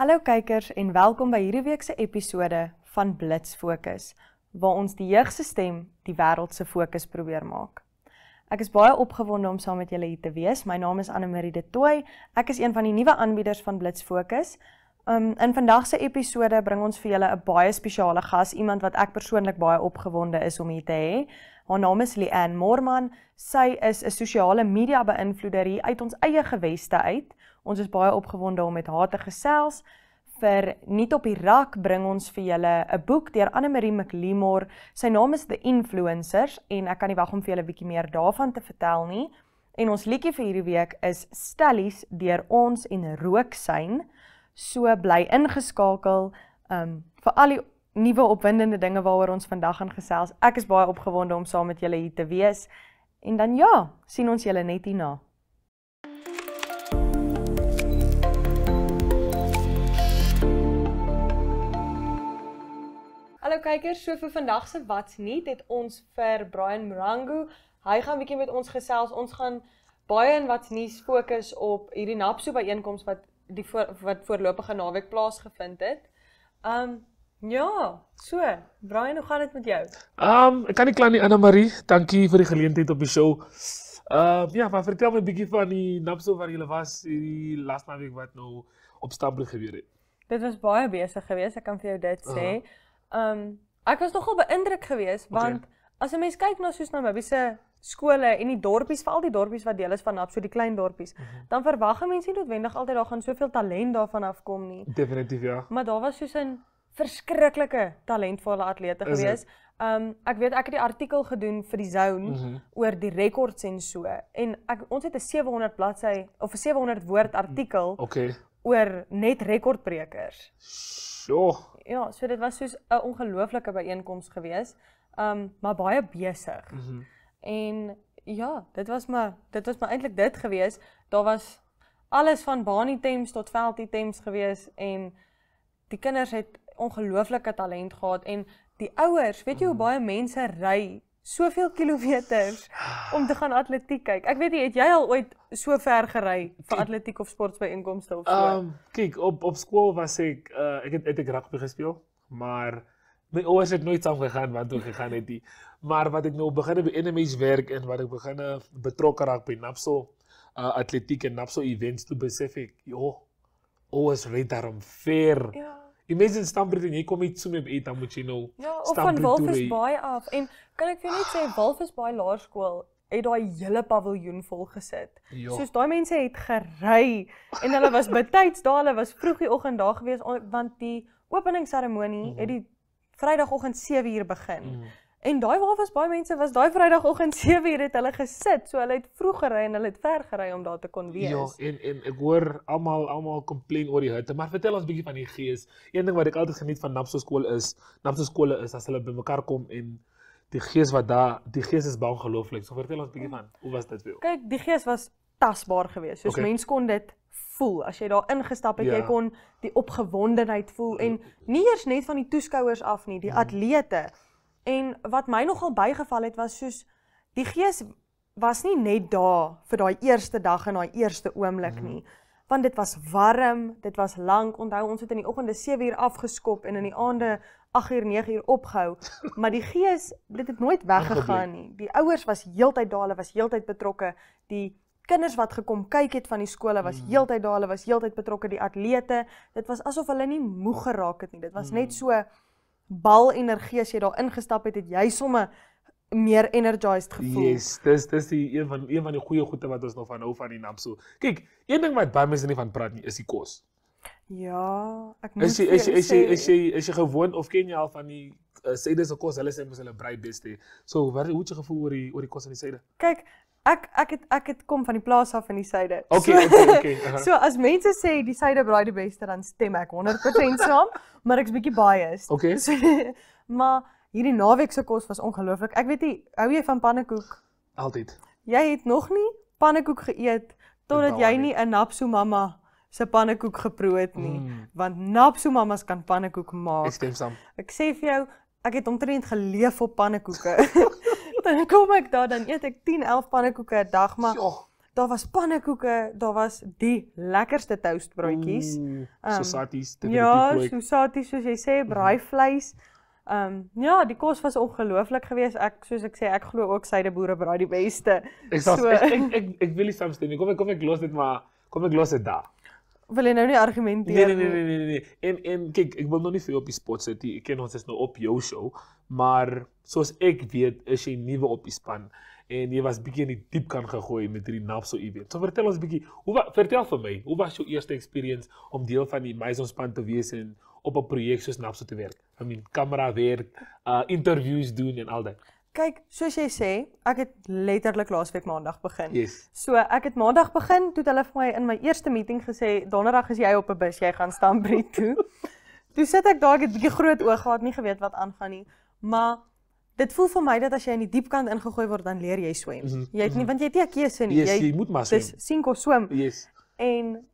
Hallo kykers en welkom by hierdie week se episode van Blitz Fokus, waar ons die jeug se stem die wêreld se fokus probeer maak. Ek is baie opgewonde om saam met julle hier te wees. My naam is Annemarie de Tooy. Ek is een van die nuwe aanbieders van Blitz Fokus. In vandag se episode bring ons vir julle 'n baie spesiale gas, iemand wat ek persoonlik baie opgewonde is om hier te hê. Haar naam is Leanne Moorman. Sy is 'n sosiale media beïnvloeder hier uit ons eie geweste uit. Ons is baie opgewonde om met haar te gesels. Vir Niet op die Rak bring ons vir julle 'n boek deur Annemarie McLemore. Sy naam is The Influencers en ek kan nie wag om vir julle 'n bietjie meer daarvan te vertel nie. En ons liedjie vir hierdie week is Stellies deur Ons en Rooksyn. So bly ingeskakel vir al die nuwe opwindende dinge waaroor ons vandag gaan gesels. Ek is baie opgewonde om saam met julle hier te wees. En dan ja, sien ons julle net hierna. Hallo kykers, so vir vandag se Wat's Nuut het ons vir Brian Morango. Hy gaan bietjie met ons gesels. Ons gaan baie in Wat's Nuut fokus op hierdie NAPSO byeenkoms wat voorlopige naweek plaasgevind het. Ja, so, Brian, hoe gaan dit met jou? Ek kan nie kla nie, Annemarie. Dankie vir die geleentheid op die show. Ja, maar vertel my 'n bietjie van die NAPSO waar jy was die laaste naweek wat nou op Stablik gebeur het. Dit was baie besig geweest, ek kan vir jou dit sê. Ek was nogal beïndruk geweest, want as 'n mens kyk na soos Namibië se skole en die dorpies, veral die dorpies wat deel is van NAPSO, die klein dorpies, dan verwag mense nie noodwendig altyd daar gaan soveel talent daarvan afkom nie. Definitief, ja. Maar daar was soos 'n verskriklike talentvolle atlete geweest. Ek weet ek het die artikel gedoen vir die Zone oor die rekords en so. En ons het 'n 700 bladsy of 'n 700 woord artikel oor net rekordbrekers. Ja, so dit was soos 'n ongelooflike byeenkoms geweest, maar baie besig. En ja, dit was maar eintlik dit geweest. Daar was alles van baaniitems tot velditems geweest en die kinders het ongelooflike talent gehad en die ouers, weet jy hoe baie mense ry soveel kilometers om te gaan atletiek kyk. Ek weet nie, het jy al ooit so ver gery vir atletiek of sportbyeenkomste of so? Kyk, op skool was ek het rugby gespeel, maar my ouers het nooit saam gegaan wat toe gegaan het nie. Maar wat ek nou begin by NMH werk en wat ek begin betrokke raak by NAPSO atletiek en NAPSO events, toe besef ek, ouers ry daarom ver. Ja. Imagine Stamford en jy kom iets so met eet, dan moet jy nou of van Walvisbaai af. En kan ek vir jou net sê, Walvisbaai Laerskool het daai hele paviljoen vol gesit. Soos daai mense het gery en hulle was betyds daar, hulle was vroeg die oggend daar gewees, want die openingsseremonie het die Vrydagoggend 7:00 begin. En daai Walvisbaai mense was daai Vrydagoggend 7:00 het hulle gesit, so hulle het vroeg gery en hulle het ver gery om daar te kon wees. Ja, en ek hoor almal complain oor die hitte, maar vertel ons bietjie van die gees. Een ding wat ek altyd geniet van NAPSO skole is as hulle bymekaar kom en die gees die gees is baie ongelooflik. So vertel ons bietjie van, hoe was dit vir jou? Kyk, die gees was tasbaar geweest. Soos mens kon dit voel. As jy daar ingestap het, jy kon die opgewondenheid voel en nie eers net van die toeskouers af nie, die atlete. En wat my nogal bygeval het was soos die gees was nie net daar vir daai eerste dag en daai eerste oomblik nie. Want dit was warm, dit was lank. Onthou, ons het in die oggende 7:00 afgeskop en in die aande 8:00, 9:00 opgehou. Maar die gees, dit het nooit weggegaan nie. Die ouers was heeltyd daar, hulle was heeltyd betrokke. Die kinders wat gekom kyk het van die skole was heeltyd daar, hulle was heeltyd betrokke. Die atlete, dit was asof hulle nie moeg geraak het nie. Dit was net so bal energie as jy daar ingestap het jy somme meer energized gevoel. Yes, dis een van die goeie goede wat ons nog van hou van die NAPSO. Kyk, een ding wat baie mense nie van praat nie, is die kos. Ja, ek moet is jy gewoon of ken jy al van die syde se kos? Hulle sê mos hulle brei best hê. So, hoe het jy gevoel oor die kos aan die syde? Kyk, ek het kom van die plaas af in die syde. Okay. So as mense sê die syde braai die beste, dan stem ek 100% saam, maar ek's bietjie biased. Okay. So, maar hierdie naweek se kos was ongelooflik. Ek weet nie, hou jy van pannekoek? Altyd. Jy het nog nie pannekoek geëet totdat jy nie 'n NAPSO mamma se pannekoek geproe het nie, want NAPSO mammas kan pannekoek maak. Ek stem saam. Ek sê vir jou, ek het omtrent geleef op pannekoeke. Dan kom ek daar, dan eet ek 10, 11 pannekoeke 'n dag, maar daar was pannekoeke, daar was die lekkerste toastbroodjies. Sosaties, Ja, sosaties soos jy sê, braaivleis. Ja, die kos was ongelooflik geweest. Soos ek sê, ek glo ook Suideboerebraai die beste. Ek wil nie saamstem nie. Kom ek los dit maar, kom ek los dit daar. Wil jy nou nie argumenteer Nee. En kyk, ek wil nog nie vir jou op die spot sit nie. Ek ken ons is nou op jou show, maar soos ek weet, is jy nuwe op die span en jy was bietjie in die diep kan gegooi met hierdie Napso event. So vertel ons bietjie, vertel vir my, hoe was jou eerste experience om deel van die Maison span te wees en op 'n projek soos Napso te werk? I mean, kamera werk, interviews doen en al dat. Kyk, soos jy sê, ek het letterlik laasweek maandag begin. Yes. So ek het maandag begin, toe het hulle vir my in my eerste meeting gesê, donderdag is jy op 'n bus, jy gaan Stambriet toe. Toe sit ek daar, ek het 'n bietjie groot oë gehad, nie geweet wat aangaan nie, maar dit voel vir my dat as jy in die diepkant ingegooi word, dan leer jy swem. Jy het nie, want jy het nie 'n keuse nie. Yes, jy moet maar swem. Dis sink of swem. Yes. En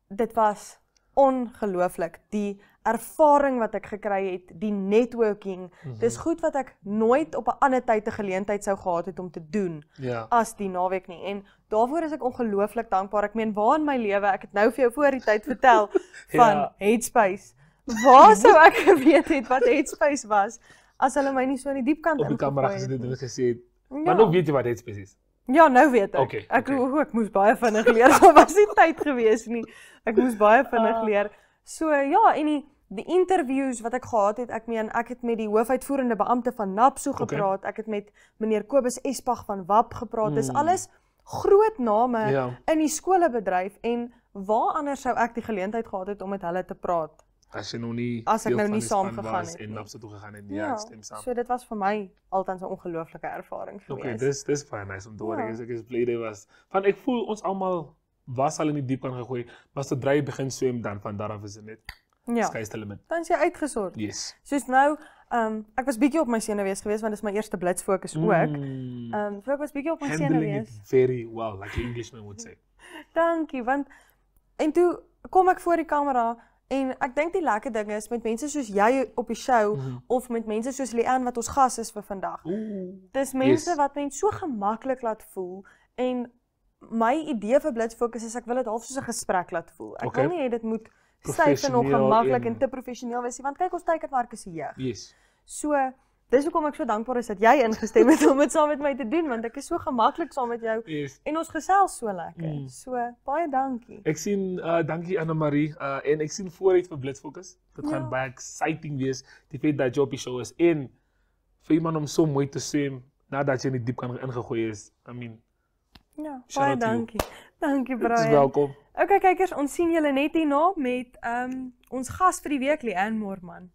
dit was ongelooflik. Die ervaring wat ek gekry het, die networking, dis goed wat ek nooit op 'n ander tyd 'n geleentheid sou gehad het om te doen as die naweek nie. En daarvoor is ek ongelooflik dankbaar. Ek meen, waar in my lewe, ek het nou vir jou voor die tyd vertel van Headspace. Waar sou ek geweet het wat Headspace was as hulle my nie so in die diepkant op die kamera ingegooi gesit en gesê het. Maar nou weet jy wat Headspace is. Ja, nou weet ek. Okay. Ek moes baie vinnig leer. Daar was nie tyd gewees nie. Ek moes baie vinnig leer. So ja, en die interviews wat ek gehad het, ek meen, ek het met die hoofuitvoerende beampte van Napso gepraat, ek het met meneer Kobus Espach van WAP gepraat. Dis alles groot name in die skolebedryf en waar anders sou ek die geleentheid gehad het om met hulle te praat? As ek nou nie saam gegaan het en Napso toe gegaan het, ja, ek stem saam. So dit was vir my altyd 'n ongelooflike ervaring geweest. Okay, dis baie nice om te hoor. Ek is bly dit was. Want ek voel ons almal was al in die diep kan gegooi, maar sodra jy begin swem dan van daar af is dit net sky's the limit. Dan is jy uitgesort. Yes. Soos nou, ek was bietjie op my senuwees geweest want dis my eerste blitsfokus ook. So ek was bietjie op my senuwees. Handling it very well, like Englishman would say. Dankie, want en toe kom ek voor die kamera en ek dink die lekker ding is met mense soos jy op die show of met mense soos Leanne wat ons gas is vir vandag. Dis mense wat mens so gemaklik laat voel en my idee vir blitsfokus is ek wil dit half soos 'n gesprek laat voel. Ek wil nie hê dit moet styf en ongemaklik en te professioneel wees nie, want kyk ons teikenmark is hier. Yes. So, dis hoekom ek so dankbaar is dat jy ingestem het om dit saam met my te doen, want ek is so gemaklik saam met jou en ons gesels so lekker. So, baie dankie. Ek sien, dankie Anne-Marie, en ek sien vooruit vir blitsfokus. Dit gaan baie exciting wees, die feit dat jy op die show is en vir iemand om so mooi te swem nadat jy in die diep kan ingegooi is. I mean, ja, baie dankie. Dankie Brian. Dis welkom. Okay kykers, ons sien julle net hierna met ons gas vir die week, Leanne Moorman.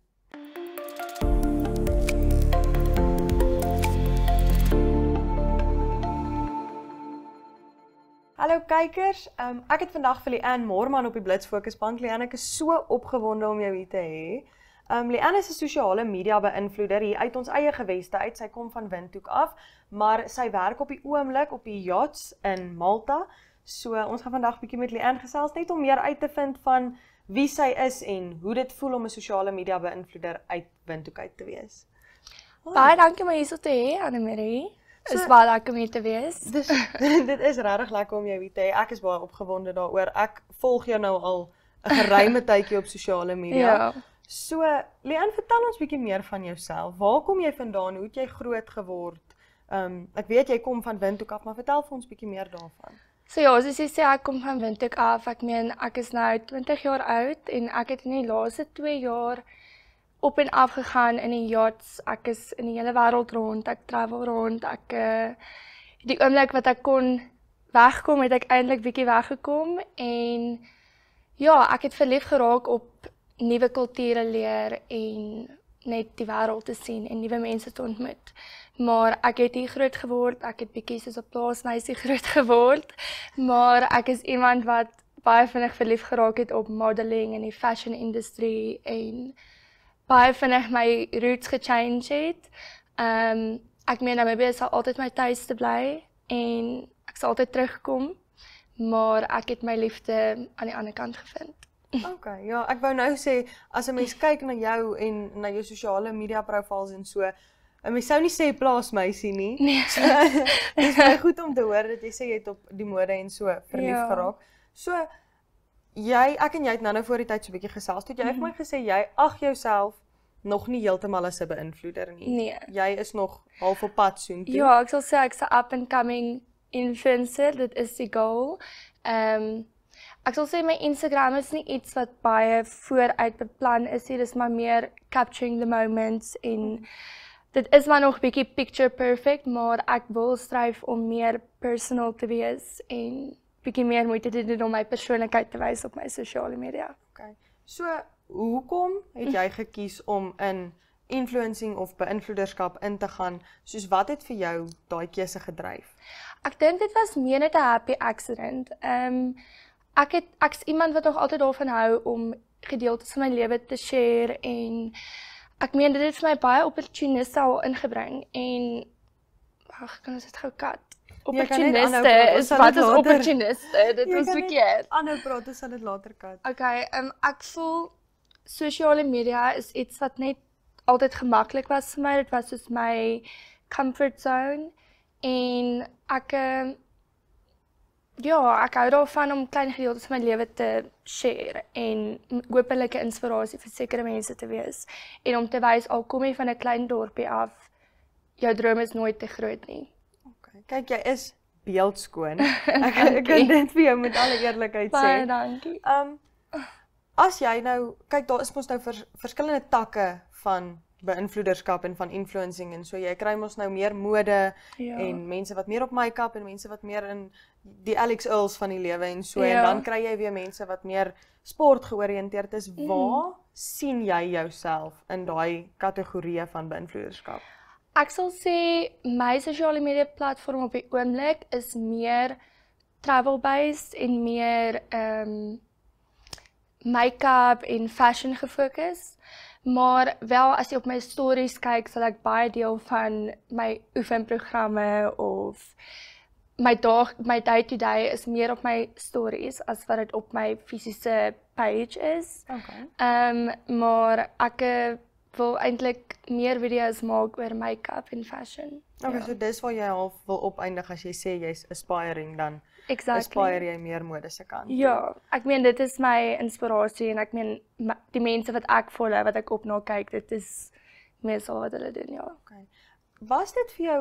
Hallo kykers, ek het vandag vir Leanne Moorman op die Blitsfokusbank. Leanne, ek is so opgewonde om jou hier te hê. Leanne is 'n sosiale media beïnvloeder hier uit ons eie geweste uit. Sy kom van Windhoek af, maar sy werk op die oomblik op die yachts in Malta. So ons gaan vandag bietjie met Leanne gesels net om meer uit te vind van wie sy is en hoe dit voel om 'n sosiale media beïnvloeder uit Windhoek uit te wees. Baie dankie om hier so te hê, Anne-Marie. Is baie lekker om hier te wees. Dit is regtig lekker om jou hier te hê. Ek is baie opgewonde daaroor. Ek volg jou nou al 'n geruime tydjie op sosiale media. Ja. So, Leanne, vertel ons bietjie meer van jouself. Waar kom jy vandaan? Hoe het jy groot geword? Ek weet jy kom van Windhoek af, maar vertel vir ons bietjie meer daarvan. So ja, soos jy sê, ek kom van Windhoek af. Ek meen, ek is nou 20 jaar oud en ek het in die laaste 2 jaar op en af gegaan in die yachts. Ek is in die hele wêreld rond, ek travel rond. Die oomblik wat ek kon wegkom, het ek eintlik bietjie weggekom en ja, ek het verlief geraak op nuwe kulture leer en net die wêreld te sien en nuwe mense te ontmoet. Maar ek het hier groot geword, ek het bietjie soos 'n plaasmeisie groot geword, maar ek is iemand wat baie vinnig verlief geraak het op modeling en die fashion industry en baie vinnig my roots gechange het. Ek meen, Namibia sal altyd my tuiste bly en ek sal altyd terugkom, maar ek het my liefde aan die ander kant gevind. Okay, ja, ek wou nou sê, as 'n mens kyk na jou en na jou sosiale media profiles en so, En mens sou nie sê plaasmeisie nie. Nee. So, dis baie goed om te hoor dat jy sê jy het op die mode en so verlief Ja. geraak. So ek en jy het nou voor die tyd so 'n bietjie gesels. Toe het jy vir my gesê jy ag jouself nog nie heeltemal as 'n beïnvloeder nie. Nee. Jy is nog half op pad soontoe. Ja, ek sal sê ek's 'n up and coming influencer, dit is die goal. Ek sal sê my Instagram is nie iets wat baie vooruit beplan is nie, dis maar meer capturing the moments en dit is maar nog bietjie picture perfect, maar ek wil stryf om meer personal te wees en bietjie meer moeite te doen om my persoonlikheid te wys op my sosiale media. Okay. So, hoekom het jy gekies om in influencing of beïnvloederskap in te gaan? Soos wat het vir jou daai keuse gedryf? Ek dink dit was meer net 'n happy accident. Ek's iemand wat nog altyd daarvan hou om gedeeltes van my lewe te share en ek meen dit het vir my baie opportuniste al ingebring en kan ons dit gou kat? Jy kan net aanhou Opportuniste praat, ons is sal wat dit is later- opportuniste? Dit Jy was kan net verkeerd. Aanhou praat, ons sal dit later kat. Okay, ek voel sosiale media is iets wat net altyd gemaklik was vir my. Dit was soos my comfort zone en ek ek hou daarvan om klein gedeeltes van my lewe te share en hopelike inspirasie vir sekere mense te wees en om te wys al kom jy van 'n klein dorpie af, jou droom is nooit te groot nie. Okay. Kyk, jy is beeldskoon. Ek kan dit vir jou met alle eerlikheid sê. Baie dankie. As jy nou, kyk daar is mos nou verskillende takke van beïnvloederskap en van influencing en so jy kry mos nou meer mode Ja. en mense wat meer op make-up en mense wat meer in die Alex Earls van die lewe en so Ja. en dan kry jy weer mense wat meer sport georiënteerd is. Waar sien jy jouself in daai kategorieë van beïnvloederskap? Ek sal sê my sosiale media platform op die oomblik is meer travel-based en meer make-up en fashion gefokus. Maar wel as jy op my stories kyk, sal ek baie deel van my oefenprogramme of my day-to-day is meer op my stories as wat dit op my fisiese page is. Okay. Maar ek wil eintlik meer video's maak oor make-up en fashion. Okay, so dis waar jy half wil opeindig as jy sê jy's aspiring dan Exactly. aspire jy meer mode se kant. Ja, ek meen dit is my inspirasie en ek meen die mense wat ek volg, wat ek op na kyk, dit is meestal wat hulle doen, ja. Okay. Was dit vir jou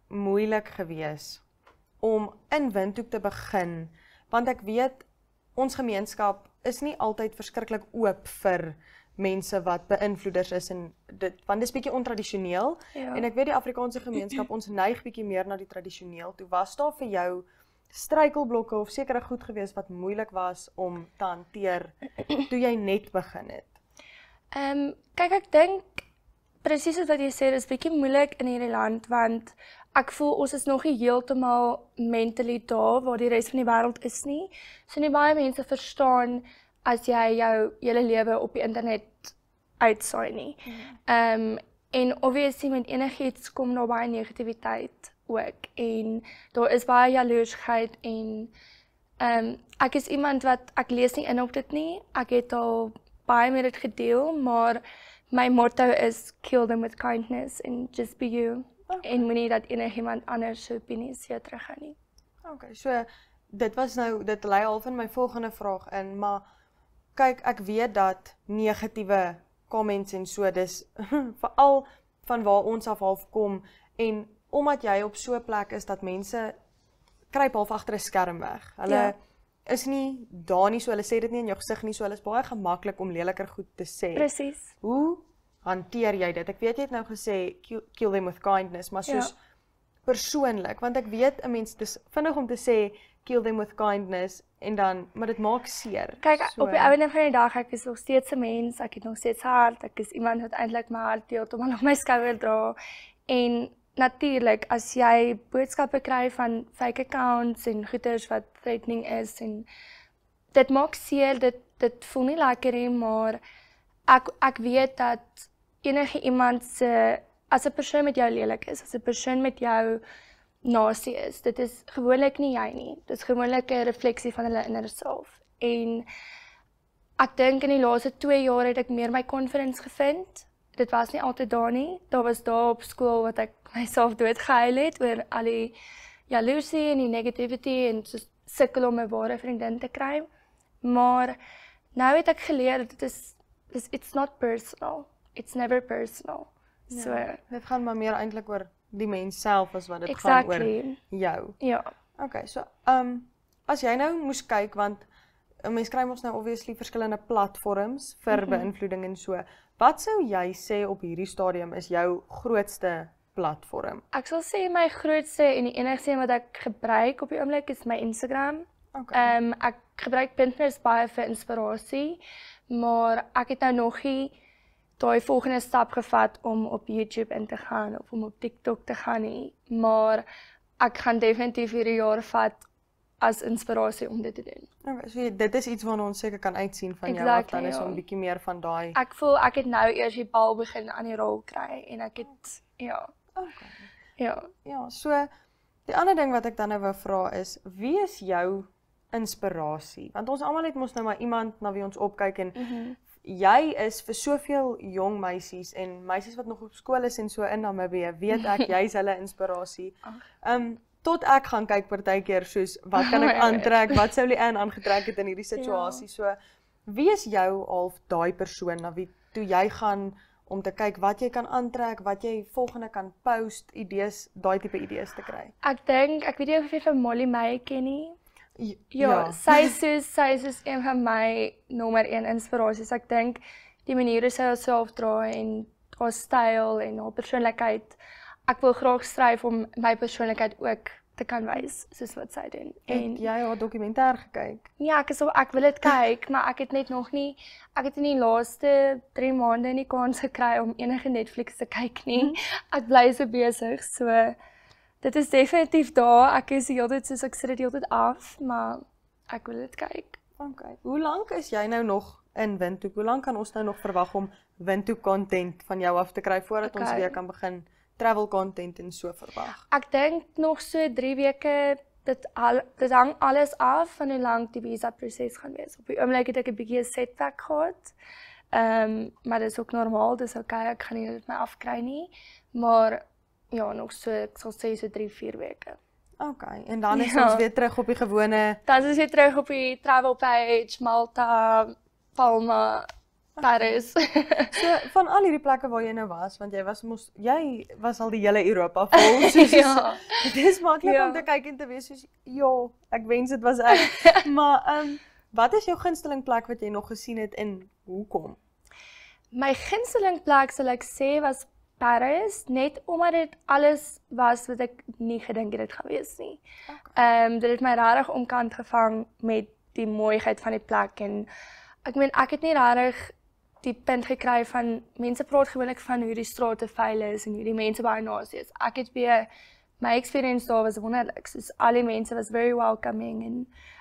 moeilik geweest om in Windhoek te begin? Want ek weet ons gemeenskap is nie altyd verskriklik oop vir mense wat beïnvloeders is en dit want dis bietjie ontradisioneel Ja. en ek weet die Afrikaanse gemeenskap ons neig bietjie meer na die tradisioneel. Toe was daar vir jou struikelblokke of sekere goed geweest wat moeilik was om te hanteer toe jy net begin het? Kyk ek dink presies wat jy sê, dis bietjie moeilik in hierdie land want ek voel ons is nog nie heeltemal mentally daar waar die res van die wêreld is nie. So nie baie mense verstaan as jy jou hele lewe op die internet uitsaai nie. En obviously met enigiets kom daar baie negativiteit ook en daar is baie jaloersheid en ek is iemand wat ek lees nie in op dit nie. Ek het al baie met dit gedeel, maar my motto is kill them with kindness and just be you. Okay. En moenie dat enigiemand anders se opinies jou teruggaan nie. Okay, so dit lei al van my volgende vraag in, maar kyk, ek weet dat negatiewe comments en so, dis veral van waar ons af kom en omdat jy op so 'n plek is dat mense kruip half agter 'n skerm weg. Hulle is nie daar nie, so hulle sê dit nie in jou gesig nie, so hulle is baie gemaklik om leliker goed te sê. Presies. Hoe hanteer jy dit? Ek weet jy het nou gesê kill them with kindness, maar soos persoonlik, want ek weet 'n mens dis vinnig om te sê kill them with kindness en dan maar dit maak seer. Kyk, op die einde van die dag, ek is nog steeds 'n mens, ek het nog steeds hart, ek is iemand wat eintlik my hart heeltemal op my skouer dra en natuurlik as jy boodskappe kry van fake accounts en goeders wat threatening is en dit maak seer, dit voel nie lekker nie, maar ek weet dat enige iemand se as 'n persoon met jou lelik is, as 'n persoon met jou nasie is, dit is gewoonlik nie jy nie. Dit is gewoonlik 'n refleksie van hulle inner self. En ek dink in die laaste 2 jaar het ek meer my confidence gevind dit was nie altyd daar nie. Daar was daar op skool wat ek myself doodgehuil het oor al die jaloesie en die negativity en so sukkel om 'n ware vriendin te kry. Maar nou het ek geleer dat it's not personal. It's never personal. Ja, So dit gaan maar meer eintlik oor die mens self as wat dit exactly. gaan oor jou. Ja. Okay, so as jy nou moes kyk, want mens kry mos nou obviously verskillende platforms vir beïnvloeding en so. Wat sou jy sê op hierdie stadium is jou grootste platform? Ek sal sê my grootste en die enigste een wat ek gebruik op die oomblik is my Instagram. Okay. Ek gebruik Pinterest baie vir inspirasie, maar ek het nou nog nie daai volgende stap gevat om op YouTube in te gaan of om op TikTok te gaan nie, maar ek gaan definitief hierdie jaar vat as inspirasie om dit te doen. Okay, so dit is iets waarna ons seker kan uitsien van jou Exactly, af, dan is ja. om bietjie meer van daai. Ek voel ek het nou eers die bal begin aan die rol kry en ek het Okay. ja. Ja, so die ander ding wat ek dan nou wou vra is, wie is jou inspirasie? Want ons almal het mos nou maar iemand na wie ons opkyk en jy is vir soveel jong meisies en meisies wat nog op skool is en so in Namibië, weet ek jy's hulle inspirasie. Tot ek gaan kyk partykeer soos wat kan ek aantrek, wat sou Leanne aangetrek het in hierdie situasie. So wie is jou half daai persoon na wie toe jy gaan om te kyk wat jy kan aantrek, wat jy volgende kan post, idees, daai tipe idees te kry? Ek dink, ek weet nie of jy vir Molly May ken nie. Ja. Sy is een van my nommer 1 inspirasies. Ek dink die manier hoe sy haarself dra en haar styl en haar persoonlikheid. Ek wil graag stryf om my persoonlikheid ook te kan wys soos wat sy doen. En jy haar dokumentêr gekyk? Ja, ek wil dit kyk, maar ek het net nog nie, ek het in die laaste 3 maande nie kans gekry om enige Netflix te kyk nie. Ek bly so besig, so dit is definitief daar. Ek is heeltyd soos ek sit dit heeltyd af, maar ek wil dit kyk. Okay. Hoe lank is jy nou nog in Windhoek? Hoe lank kan ons nou nog verwag om Windhoek content van jou af te kry voordat ons weer kan begin travel content en so verwag? Ek dink nog so 3 weke, dit hang alles af van hoe lank die visa proses gaan wees. Op die oomblik het ek 'n bietjie 'n setback gehad. Maar dit is ook normaal, dis okay, ek gaan nie dit my afkry nie. Maar ja, nog so, ek sal sê so 3-4 weke. Okay, en dan is ons weer terug op die gewone. Dan is jy terug op die travel page, Malta, Palma, Paris. So van al hierdie plekke waar jy nou was, want jy was al die hele Europa vol. Soos, Ja. Dit is maklik om te kyk en te wees soos, ja, ek wens dit was ek. Maar wat is jou gunsteling plek wat jy nog gesien het en hoekom? My gunsteling plek sal ek sê was Paris, net omdat dit alles was wat ek nie gedink het dit gaan wees nie. Dit het my regtig omkant gevang met die mooiheid van die plek en ek meen ek het nie regtig die punt gekry van mense praat gewoonlik van hoe die strate vuil is en hoe die mense baie nasie is. Ek het weer my experience daar was wonderlik. Soos al die mense was very welcoming en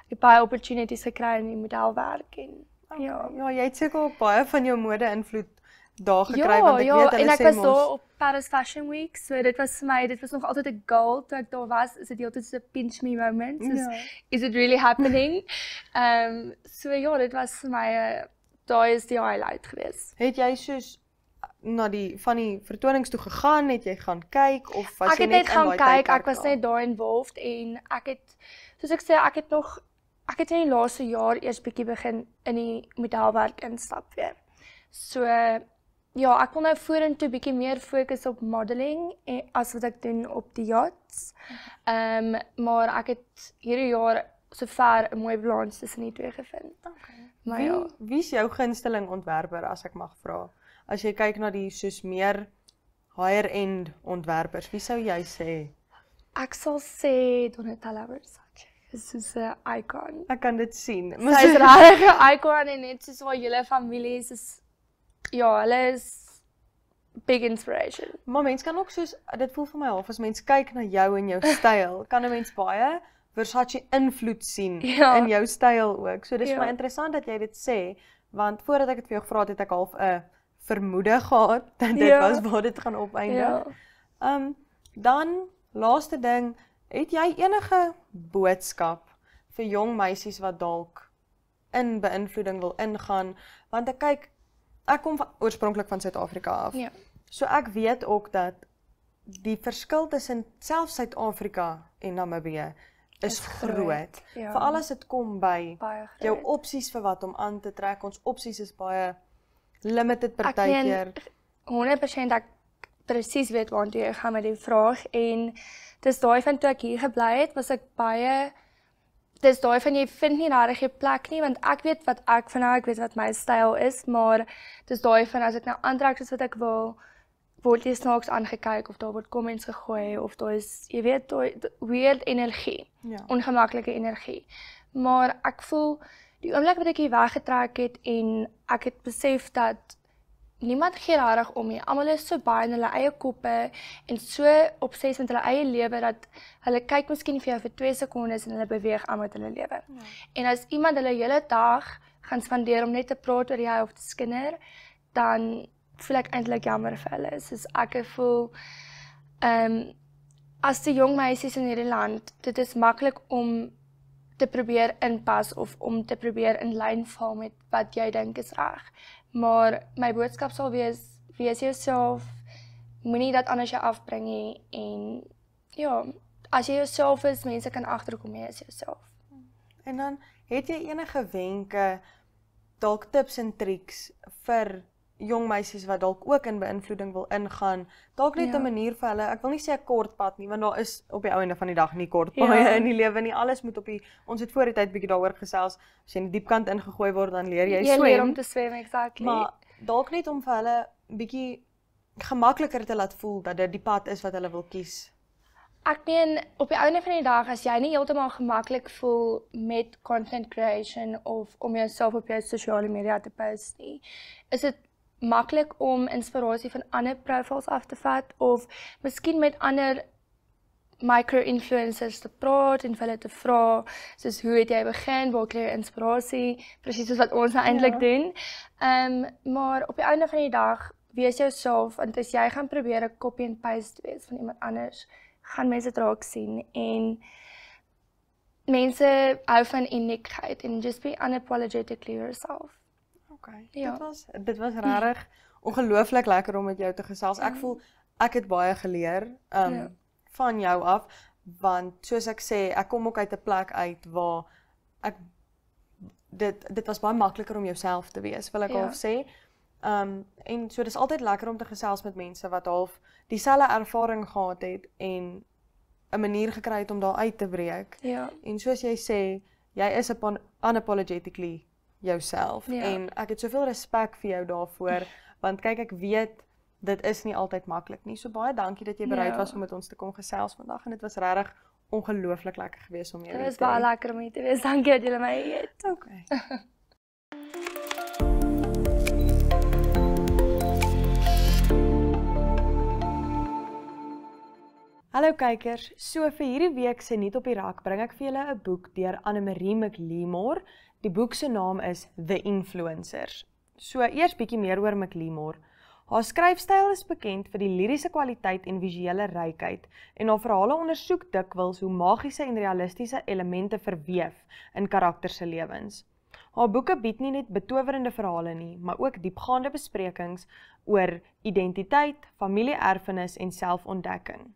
ek het baie opportunities gekry in die modelwerk en ja, jy het seker ook baie van jou mode invloed daar gekry want ek weet hulle en ek sê was mos daar op Paris Fashion Week, so dit was vir my, dit was nog altyd 'n goal toe ek daar was, is dit heeltyd so 'n pinch me moment, soos, is it really happening? So ja, dit was vir my, daai is die highlight geweest. Het jy soos na van die vertonings toe gegaan, het jy gaan kyk of was Ek jy het net net gaan in daai kyk, ek was net daar involved en ek het, soos ek sê, ek het in die laaste jaar eers bietjie begin in die modelwerk instap weer. So ja, ek wil nou vorentoe bietjie meer fokus op modeling as wat ek doen op die yachts. Maar ek het hierdie jaar sover 'n mooi balans tussen die twee gevind. Maar ja, Wie is jou gunsteling ontwerper as ek mag vra? As jy kyk na die soos meer higher end ontwerpers, wie sou jy sê? ek sal sê Donatella Versace. Dis is 'n icon. Ek kan dit sien. Sy is regtig 'n icon en net soos haar hele familie is ja, hulle is big inspiration. Maar mens kan ook soos, dit voel vir my half, as mens kyk na jou en jou styl, kan 'n mens baie Versace invloed sien in jou styl ook. So dis vir my interessant dat jy dit sê, want voordat ek dit vir jou gevra het ek half 'n vermoede gehad dat dit was waar dit gaan opeindig. Dan laaste ding, het jy enige boodskap vir jong meisies wat dalk in beïnvloeding wil ingaan? Want ek kyk, ek kom oorspronklik van Suid-Afrika af. Ja. So ek weet ook dat die verskil tussen selfs Suid-Afrika en Namibië is groot. Ja. Veral as dit kom by Baie groot. jou opsies vir wat om aan te trek. Ons opsies is baie limited Ek partykeer. 100% ek presies weet waartoe jy gaan met die vraag en dis daai van toe ek hier gebly het, was ek baie dis daai van jy vind nie regtig 'n plek nie want ek weet wat ek van nou, ek weet wat my styl is, maar dis daai van as ek nou aantrek soos wat ek wil, word jy snaaks aangekyk of daar word comments gegooi of daar is, jy weet, daai weird energie, Ja. ongemaklike energie. Maar ek voel die oomblik wat ek hier weggetrek het en ek het besef dat niemand gee regtig om nie. Almal is so baie in hulle eie koppe en so obsessief met hulle eie lewe dat hulle kyk miskien vir jou vir 2 sekondes en hulle beweeg aan met hulle lewe. Ja. En as iemand hulle hele dag gaan spandeer om net te praat oor jou of te skinder, dan voel ek eintlik jammer vir hulle. Soos ek voel as die jong meisies in hierdie land, dit is maklik om te probeer inpas of om te probeer in lyn val met wat jy dink is reg. Maar my boodskap sal wees jouself, moenie dat anders jou afbring nie en ja, as jy jouself is, mense kan agterkom jy is jouself. En dan het jy enige wenke, dalk tips en triks vir jong meisies wat dalk ook in beïnvloeding wil ingaan, dalk net 'n manier vir hulle, ek wil nie sê 'n kort pad nie, want daar is op die ou einde van die dag nie kort paaie in die lewe nie, alles moet op die, ons het voor die tyd bietjie daaroor gesels, as jy in die diepkant ingegooi word, dan leer jy swem. Jy leer om te swem, exactly. Maar dalk net om vir hulle bietjie gemakliker te laat voel, dat dit die pad is wat hulle wil kies. Ek meen, op die einde van die dag, as jy nie heeltemal gemaklik voel met content creation of om jouself op jou sosiale media te post nie, is dit maklik om inspirasie van ander profiles af te vat of miskien met ander micro-influencers te praat en vir hulle te vra, soos hoe het jy begin, waar kry jy inspirasie, presies soos wat ons nou eintlik doen. Maar op die einde van die dag, wees jouself, want as jy gaan probeer 'n copy and paste wees van iemand anders, gaan mense dit raak sien en mense hou van uniekheid en just be unapologetically yourself. Okay. Ja. Dit was regtig ongelooflik lekker om met jou te gesels. Ek voel ek het baie geleer van jou af, want soos ek sê, ek kom ook uit 'n plek uit waar ek dit was baie makliker om jouself te wees, wil ek half sê. En so dis altyd lekker om te gesels met mense wat half dieselfde ervaring gehad het en 'n manier gekry het om daar uit te breek. Ja. En soos jy sê, jy is unapologetically jouself. Ja. En ek het soveel respek vir jou daarvoor, want kyk, ek weet dit is nie altyd maklik nie. So baie dankie dat jy bereid was om met ons te kom gesels vandag en dit was regtig ongelooflik lekker geweest om jou Dit was baie lekker om hier te wees. Dankie dat julle my het. Okay. Hallo kykers, so vir hierdie week se Nuut op die Rak bring ek vir julle 'n boek deur Anne-Marie McLemore. Die boek se naam is The Influencers. So eers bietjie meer oor McLemore. Haar skryfstyl is bekend vir die liriese kwaliteit en visuele rykheid en haar verhale ondersoek dikwels hoe magiese en realistiese elemente verweef in karakters se lewens. Haar boeke bied nie net betowerende verhale nie, maar ook diepgaande besprekings oor identiteit, familie-erfenis en selfontdekking.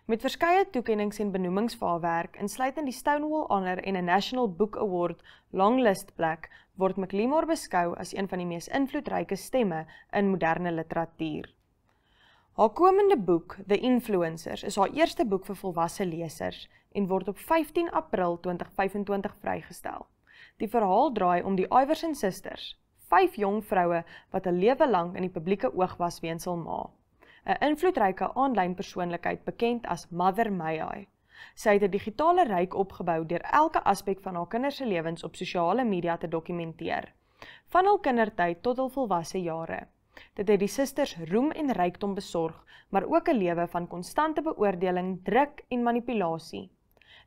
Met verskeie toekennings en benoemings vir haar werk, insluitend die Stonewall Honor en 'n National Book Award longlist plek, word McLemore beskou as een van die mees invloedryke stemme in moderne literatuur. Haar komende boek, The Influencers, is haar eerste boek vir volwasse lesers en word op 15 April 2025 vrygestel. Die verhaal draai om die Iverson Sisters, 5 jong vroue wat 'n lewe lank in die publieke oog was weens hul ma. 'n invloedryke aanlyn persoonlikheid bekend as Mother May I. Sy het 'n digitale ryk opgebou deur elke aspek van haar kinders se lewens op sosiale media te dokumenteer, van hul kindertyd tot hul volwasse jare. Dit het die susters roem en rykdom besorg, maar ook 'n lewe van konstante beoordeling, druk en manipulasie.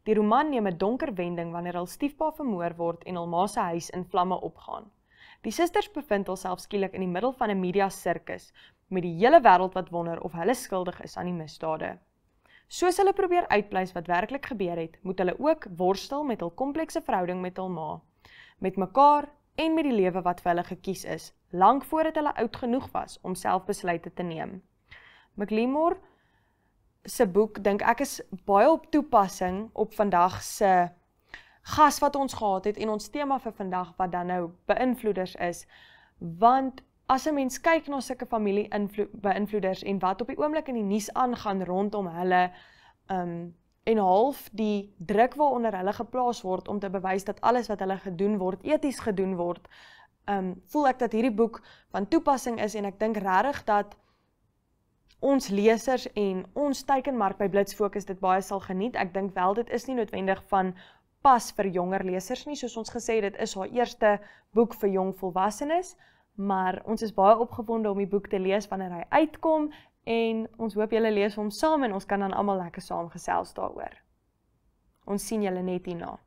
Die roman neem 'n donker wending wanneer hul stiefpa vermoor word en hul ma se huis in vlamme opgaan. Die susters bevind hulself skielik in die middel van 'n media sirkus, met die hele wêreld wat wonder of hulle skuldig is aan die misdade. Soos hulle probeer uitpleis wat werklik gebeur het, moet hulle ook worstel met hul komplekse verhouding met hul ma, met mekaar en met die lewe wat vir hulle gekies is, lank voordat hulle oud genoeg was om self besluite te neem. McLemore se boek, dink ek, is baie op toepassing op vandag se gas wat ons gehad het en ons tema vir vandag wat dan nou beïnvloeders is, want as 'n mens kyk na sulke familie-beïnvloeders en wat op die oomblik in die nuus aangaan rondom hulle en half die druk waaronder hulle geplaas word om te bewys dat alles wat hulle gedoen word, eties gedoen word, voel ek dat hierdie boek van toepassing is en ek dink regtig dat ons lesers en ons teikenmark by Blitz Fokus dit baie sal geniet. Ek dink wel dit is nie noodwendig van pas vir jonger lesers nie, soos ons gesê dit is haar eerste boek vir jong volwassenes, maar ons is baie opgewonde om die boek te lees wanneer hy uitkom en ons hoop julle lees hom saam en ons kan dan almal lekker saam gesels daaroor. Ons sien julle net hierna.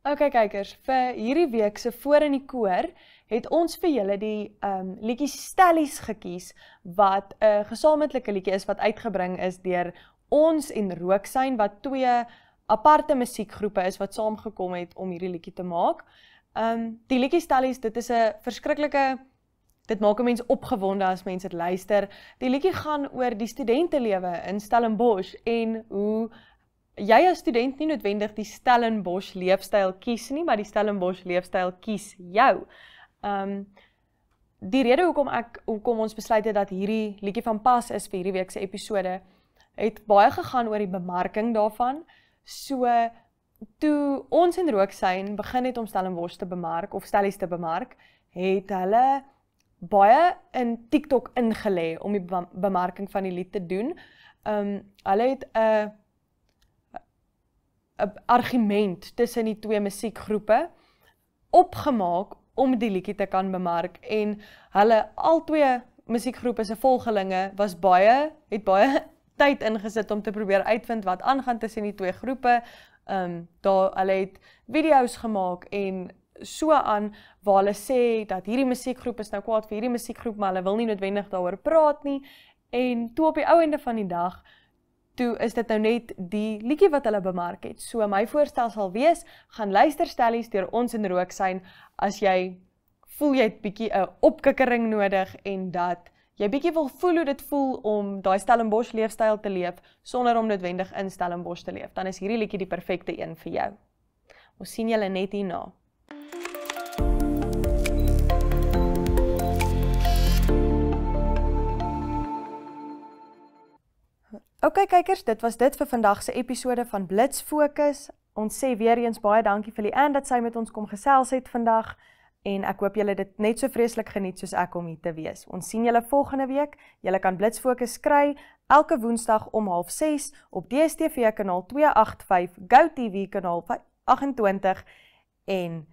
Ok kykers, vir hierdie week se voor in die koor het ons vir julle die liedjie Stellies gekies wat 'n gesamentlike liedjie is wat uitgebring is deur ons en Rooksyn wat twee aparte musiekgroepe is wat saamgekom het om hierdie liedjie te maak. Die liedjie Stellies, dit is 'n verskriklike, dit maak 'n mens opgewonde as mens dit luister. Die liedjie gaan oor die studentelewe in Stellenbosch en hoe jy as student nie noodwendig die Stellenbosch leefstyl kies nie, maar die Stellenbosch leefstyl kies jou. Die rede hoekom ons besluit het dat hierdie liedjie van pas is vir hierdie week se episode, het baie gegaan oor die bemarking daarvan. So, toe ons in Rooksyn begin het om Stellenbosch te bemark, of Stellies te bemark, het hulle baie in TikTok ingelê om die bemarking van die lied te doen. Hulle het 'n argument tussen die twee musiekgroepe opgemaak om die liedjie te kan bemark en hulle al twee musiekgroepe se volgelinge het baie tyd ingesit om te probeer uitvind wat aangaan tussen die twee groepe. Hulle het video's gemaak en so aan waar hulle sê dat hierdie musiekgroep is nou kwaad vir hierdie musiekgroep, maar hulle wil nie noodwendig daaroor praat nie. En toe op die ou einde van die dag, toe is dit nou net die liedjie wat hulle bemark het. So my voorstel sal wees, gaan luister Stellies deur ons in Rooksyn as jy voel jy het bietjie 'n opkikkering nodig en dat jy bietjie wil voel hoe dit voel om daai Stellenbosch leefstyl te leef sonder om noodwendig in Stellenbosch te leef. Dan is hierdie liedjie die perfekte een vir jou. Ons sien julle net hierna. Ok kykers, dit was dit vir vandag se episode van Blitz Fokus. Ons sê weer eens baie dankie vir Leanne dat sy met ons kom gesels het vandag. En ek hoop julle dit net so vreeslik geniet soos ek om hier te wees. Ons sien julle volgende week. Julle kan Blitz Fokus kry elke woensdag om 6:30 op DStv kanaal 285, GoTV kanaal 28 en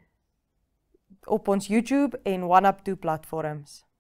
op ons YouTube en OneUp2 platforms.